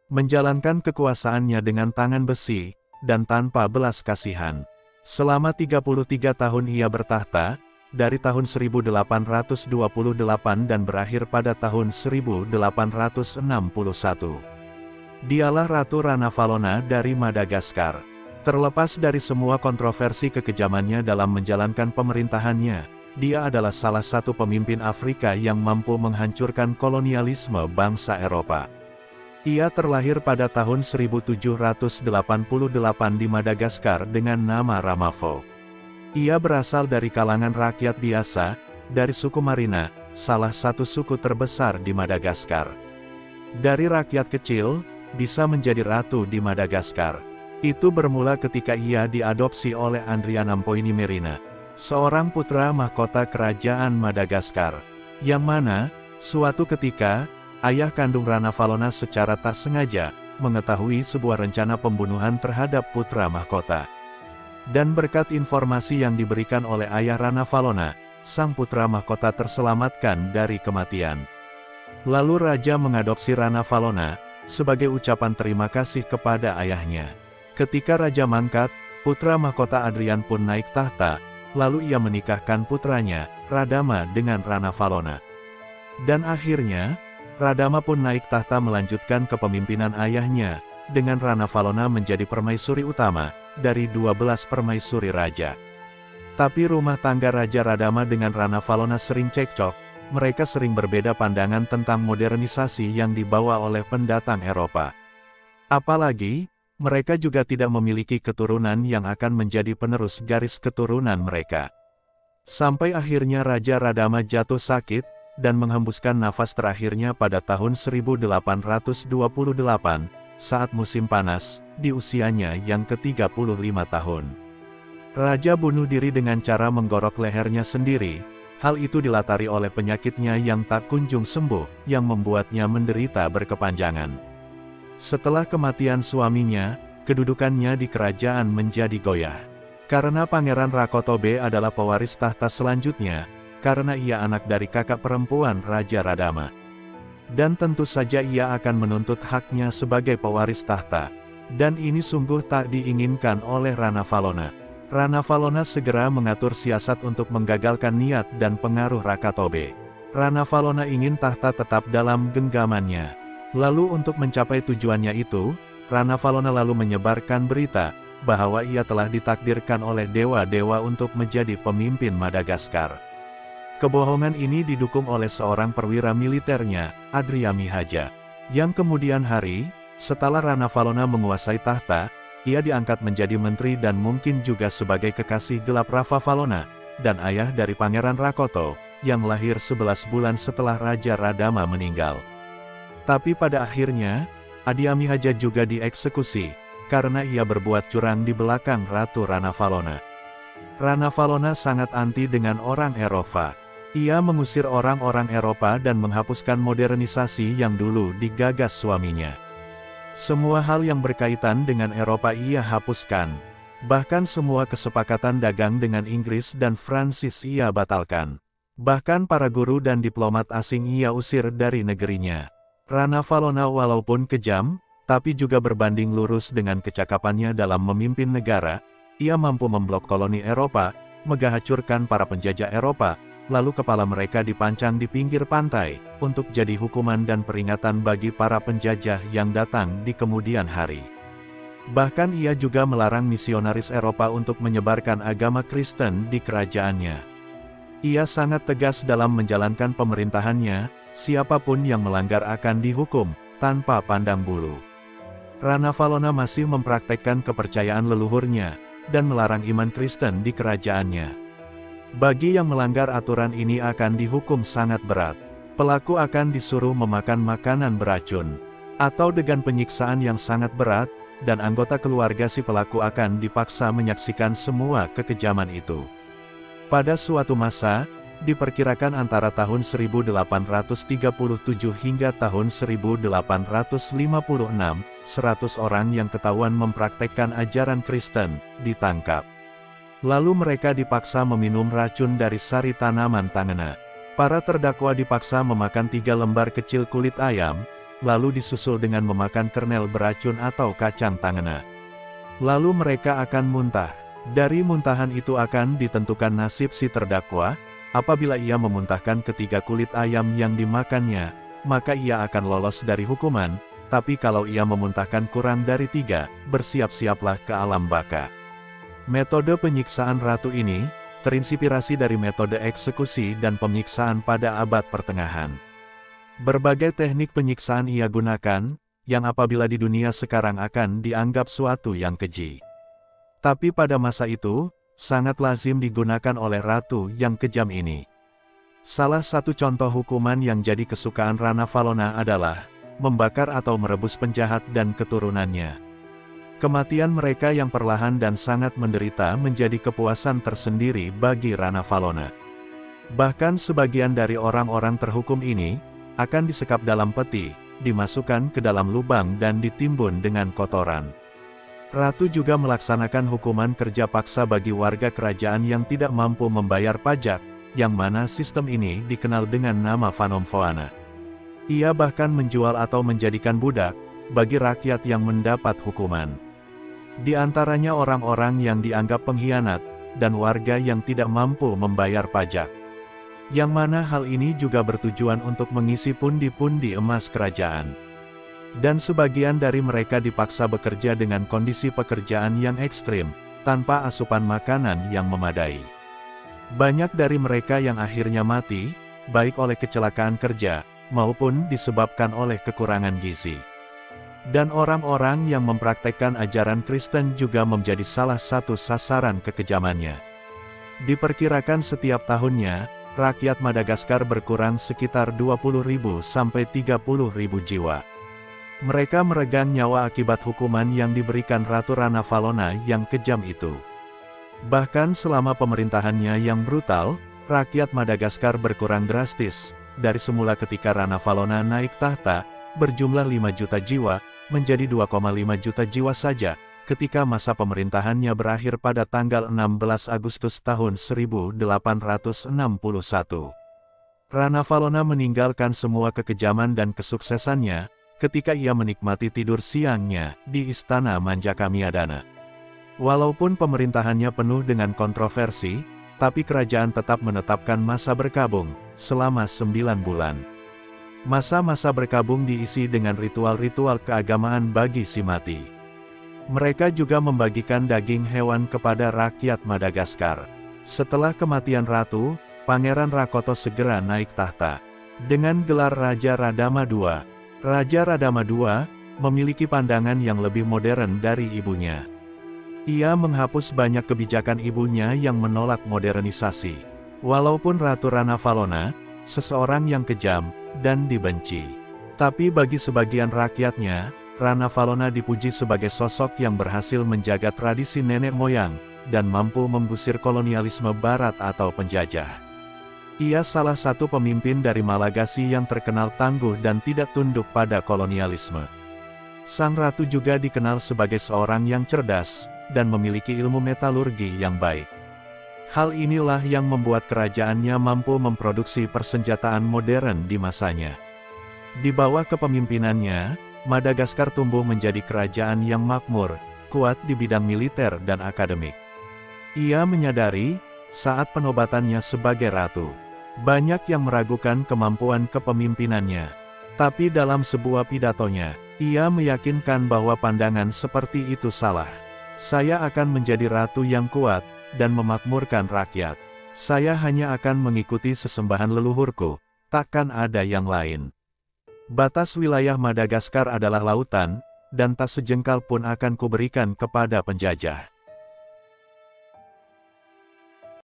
menjalankan kekuasaannya dengan tangan besi, dan tanpa belas kasihan. Selama 33 tahun ia bertahta, dari tahun 1828 dan berakhir pada tahun 1861. Dialah Ratu Ranavalona dari Madagaskar. Terlepas dari semua kontroversi kekejamannya dalam menjalankan pemerintahannya, dia adalah salah satu pemimpin Afrika yang mampu menghancurkan kolonialisme bangsa Eropa. Ia terlahir pada tahun 1788 di Madagaskar dengan nama Ramavo. Ia berasal dari kalangan rakyat biasa, dari suku Marina, salah satu suku terbesar di Madagaskar. Dari rakyat kecil, bisa menjadi ratu di Madagaskar. Itu bermula ketika ia diadopsi oleh Andriana Mpoinimerina, seorang putra mahkota kerajaan Madagaskar, yang mana, suatu ketika, ayah kandung Ranavalona secara tak sengaja, mengetahui sebuah rencana pembunuhan terhadap putra mahkota. Dan berkat informasi yang diberikan oleh ayah Ranavalona, sang putra mahkota terselamatkan dari kematian. Lalu raja mengadopsi Ranavalona, sebagai ucapan terima kasih kepada ayahnya. Ketika raja mangkat, putra mahkota Adrian pun naik tahta, lalu ia menikahkan putranya, Radama dengan Ranavalona. Dan akhirnya, Radama pun naik tahta melanjutkan kepemimpinan ayahnya, dengan Ranavalona menjadi permaisuri utama, dari 12 permaisuri raja. Tapi rumah tangga Raja Radama dengan Ranavalona sering cekcok, mereka sering berbeda pandangan tentang modernisasi yang dibawa oleh pendatang Eropa. Apalagi, mereka juga tidak memiliki keturunan yang akan menjadi penerus garis keturunan mereka. Sampai akhirnya Raja Radama jatuh sakit, dan menghembuskan nafas terakhirnya pada tahun 1828, saat musim panas, di usianya yang ke-35 tahun. Raja bunuh diri dengan cara menggorok lehernya sendiri. Hal itu dilatari oleh penyakitnya yang tak kunjung sembuh, yang membuatnya menderita berkepanjangan. Setelah kematian suaminya, kedudukannya di kerajaan menjadi goyah. Karena Pangeran Rakotobe adalah pewaris tahta selanjutnya, karena ia anak dari kakak perempuan Raja Radama. Dan tentu saja ia akan menuntut haknya sebagai pewaris tahta. Dan ini sungguh tak diinginkan oleh Ranavalona. Ranavalona segera mengatur siasat untuk menggagalkan niat dan pengaruh Rakatobe. Ranavalona ingin tahta tetap dalam genggamannya. Lalu untuk mencapai tujuannya itu, Ranavalona lalu menyebarkan berita, bahwa ia telah ditakdirkan oleh dewa-dewa untuk menjadi pemimpin Madagaskar. Kebohongan ini didukung oleh seorang perwira militernya, Adriamihaja. Yang kemudian hari, setelah Ranavalona menguasai tahta, ia diangkat menjadi menteri dan mungkin juga sebagai kekasih gelap Ravavalona, dan ayah dari Pangeran Rakoto, yang lahir 11 bulan setelah Raja Radama meninggal. Tapi pada akhirnya, Adiamihaja juga dieksekusi, karena ia berbuat curang di belakang Ratu Ranavalona. Ranavalona sangat anti dengan orang Eropa. Ia mengusir orang-orang Eropa dan menghapuskan modernisasi yang dulu digagas suaminya. Semua hal yang berkaitan dengan Eropa ia hapuskan. Bahkan semua kesepakatan dagang dengan Inggris dan Prancis ia batalkan. Bahkan para guru dan diplomat asing ia usir dari negerinya. Ranavalona walaupun kejam, tapi juga berbanding lurus dengan kecakapannya dalam memimpin negara. Ia mampu memblok koloni Eropa, menghancurkan para penjajah Eropa, lalu kepala mereka dipancang di pinggir pantai, untuk jadi hukuman dan peringatan bagi para penjajah yang datang di kemudian hari. Bahkan ia juga melarang misionaris Eropa untuk menyebarkan agama Kristen di kerajaannya. Ia sangat tegas dalam menjalankan pemerintahannya, siapapun yang melanggar akan dihukum, tanpa pandang bulu. Ranavalona masih mempraktekkan kepercayaan leluhurnya, dan melarang iman Kristen di kerajaannya. Bagi yang melanggar aturan ini akan dihukum sangat berat. Pelaku akan disuruh memakan makanan beracun, atau dengan penyiksaan yang sangat berat, dan anggota keluarga si pelaku akan dipaksa menyaksikan semua kekejaman itu. Pada suatu masa, diperkirakan antara tahun 1837 hingga tahun 1856, 100 orang yang ketahuan mempraktekkan ajaran Kristen, ditangkap. Lalu mereka dipaksa meminum racun dari sari tanaman tangena. Para terdakwa dipaksa memakan 3 lembar kecil kulit ayam, lalu disusul dengan memakan kernel beracun atau kacang tangena. Lalu mereka akan muntah. Dari muntahan itu akan ditentukan nasib si terdakwa. Apabila ia memuntahkan ketiga kulit ayam yang dimakannya, maka ia akan lolos dari hukuman, tapi kalau ia memuntahkan kurang dari 3, bersiap-siaplah ke alam baka. Metode penyiksaan ratu ini, terinspirasi dari metode eksekusi dan penyiksaan pada abad pertengahan. Berbagai teknik penyiksaan ia gunakan, yang apabila di dunia sekarang akan dianggap suatu yang keji. Tapi pada masa itu, sangat lazim digunakan oleh ratu yang kejam ini. Salah satu contoh hukuman yang jadi kesukaan Rana Valona adalah membakar atau merebus penjahat dan keturunannya. Kematian mereka yang perlahan dan sangat menderita menjadi kepuasan tersendiri bagi Rana Valona. Bahkan sebagian dari orang-orang terhukum ini akan disekap dalam peti, dimasukkan ke dalam lubang dan ditimbun dengan kotoran. Ratu juga melaksanakan hukuman kerja paksa bagi warga kerajaan yang tidak mampu membayar pajak, yang mana sistem ini dikenal dengan nama Vanomvoana. Ia bahkan menjual atau menjadikan budak bagi rakyat yang mendapat hukuman. Di antaranya orang-orang yang dianggap pengkhianat, dan warga yang tidak mampu membayar pajak. Yang mana hal ini juga bertujuan untuk mengisi pundi-pundi emas kerajaan. Dan sebagian dari mereka dipaksa bekerja dengan kondisi pekerjaan yang ekstrim, tanpa asupan makanan yang memadai. Banyak dari mereka yang akhirnya mati, baik oleh kecelakaan kerja, maupun disebabkan oleh kekurangan gizi. Dan orang-orang yang mempraktekkan ajaran Kristen juga menjadi salah satu sasaran kekejamannya. Diperkirakan setiap tahunnya, rakyat Madagaskar berkurang sekitar 20.000 sampai 30.000 jiwa. Mereka meregang nyawa akibat hukuman yang diberikan Ratu Rana Valona yang kejam itu. Bahkan selama pemerintahannya yang brutal, rakyat Madagaskar berkurang drastis, dari semula ketika Rana Valona naik tahta, berjumlah 5 juta jiwa, menjadi 2,5 juta jiwa saja, ketika masa pemerintahannya berakhir pada tanggal 16 Agustus tahun 1861. Rana Valona meninggalkan semua kekejaman dan kesuksesannya, ketika ia menikmati tidur siangnya, di Istana Manjakamiadana. Walaupun pemerintahannya penuh dengan kontroversi, tapi kerajaan tetap menetapkan masa berkabung, selama 9 bulan. Masa-masa berkabung diisi dengan ritual-ritual keagamaan bagi si mati. Mereka juga membagikan daging hewan kepada rakyat Madagaskar. Setelah kematian ratu, Pangeran Rakoto segera naik tahta. Dengan gelar Raja Radama II, Raja Radama II memiliki pandangan yang lebih modern dari ibunya. Ia menghapus banyak kebijakan ibunya yang menolak modernisasi. Walaupun Ratu Rana Valona, seseorang yang kejam, dan dibenci. Tapi bagi sebagian rakyatnya, Rana Valona dipuji sebagai sosok yang berhasil menjaga tradisi nenek moyang, dan mampu mengusir kolonialisme barat atau penjajah. Ia salah satu pemimpin dari Malagasy yang terkenal tangguh dan tidak tunduk pada kolonialisme. Sang ratu juga dikenal sebagai seorang yang cerdas, dan memiliki ilmu metalurgi yang baik. Hal inilah yang membuat kerajaannya mampu memproduksi persenjataan modern di masanya. Di bawah kepemimpinannya, Madagaskar tumbuh menjadi kerajaan yang makmur, kuat di bidang militer dan akademik. Ia menyadari, saat penobatannya sebagai ratu, banyak yang meragukan kemampuan kepemimpinannya. Tapi dalam sebuah pidatonya, ia meyakinkan bahwa pandangan seperti itu salah. Saya akan menjadi ratu yang kuat, dan memakmurkan rakyat. Saya hanya akan mengikuti sesembahan leluhurku, takkan ada yang lain. Batas wilayah Madagaskar adalah lautan, dan tak sejengkal pun akan kuberikan kepada penjajah.